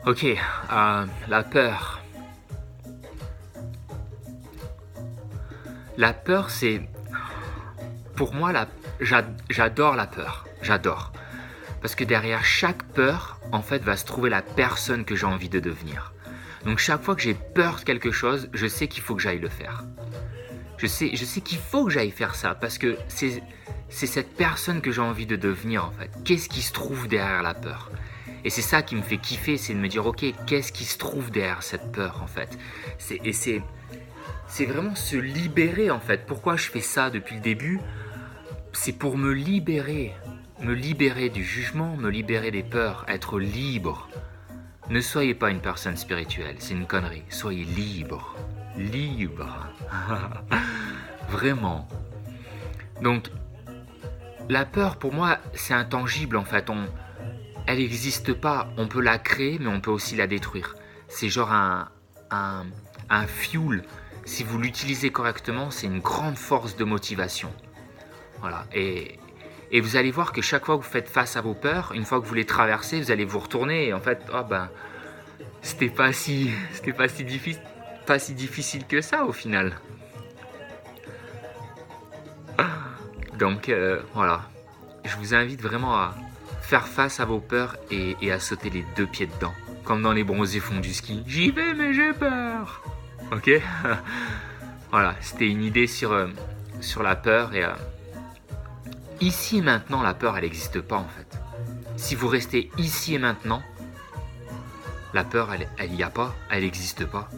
Ok, la peur. La peur, c'est... Pour moi, j'adore la peur. J'adore. Parce que derrière chaque peur, en fait, va se trouver la personne que j'ai envie de devenir. Donc chaque fois que j'ai peur de quelque chose, je sais qu'il faut que j'aille le faire. Je sais qu'il faut que j'aille faire ça parce que c'est cette personne que j'ai envie de devenir en fait. Qu'est-ce qui se trouve derrière la peur? Et c'est ça qui me fait kiffer, c'est de me dire ok, qu'est-ce qui se trouve derrière cette peur en fait? C'est vraiment se libérer en fait. Pourquoi je fais ça depuis le début? C'est pour me libérer du jugement, me libérer des peurs, être libre. Ne soyez pas une personne spirituelle, c'est une connerie. Soyez libre. Libre. Vraiment. Donc, la peur, pour moi, c'est intangible en fait. Elle n'existe pas. On peut la créer, mais on peut aussi la détruire. C'est genre un fuel. Si vous l'utilisez correctement, c'est une grande force de motivation. Voilà. Et vous allez voir que chaque fois que vous faites face à vos peurs, une fois que vous les traversez, vous allez vous retourner et en fait, oh ben, c'était pas si difficile que ça au final. Donc voilà, je vous invite vraiment à faire face à vos peurs et à sauter les deux pieds dedans, comme dans les bronzés fonds du ski. J'y vais mais j'ai peur. Ok. Voilà, c'était une idée sur la peur et ici et maintenant, la peur elle n'existe pas en fait. Si vous restez ici et maintenant, la peur elle y a pas, elle n'existe pas.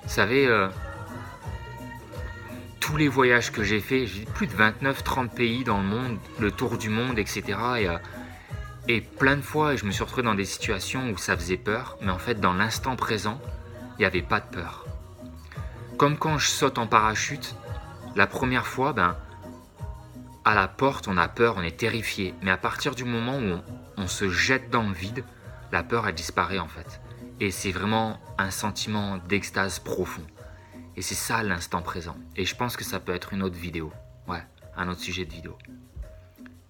Vous savez, tous les voyages que j'ai faits, j'ai plus de 29-30 pays dans le monde, le tour du monde, etc. Et plein de fois, je me suis retrouvé dans des situations où ça faisait peur, mais en fait, dans l'instant présent, il n'y avait pas de peur. Comme quand je saute en parachute, la première fois, à la porte, on a peur, on est terrifié. Mais à partir du moment où on se jette dans le vide, la peur, elle disparaît en fait. Et c'est vraiment un sentiment d'extase profond. Et c'est ça l'instant présent. Et je pense que ça peut être une autre vidéo. Ouais, un autre sujet de vidéo.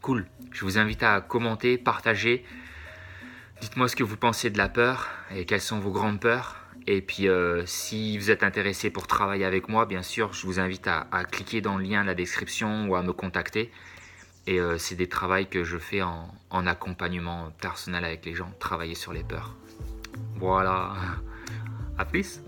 Cool. Je vous invite à commenter, partager. Dites-moi ce que vous pensez de la peur et quelles sont vos grandes peurs. Et puis si vous êtes intéressé pour travailler avec moi, bien sûr, je vous invite à cliquer dans le lien de la description ou à me contacter. Et c'est des travaux que je fais en accompagnement personnel avec les gens, travailler sur les peurs. Voilà. À plus.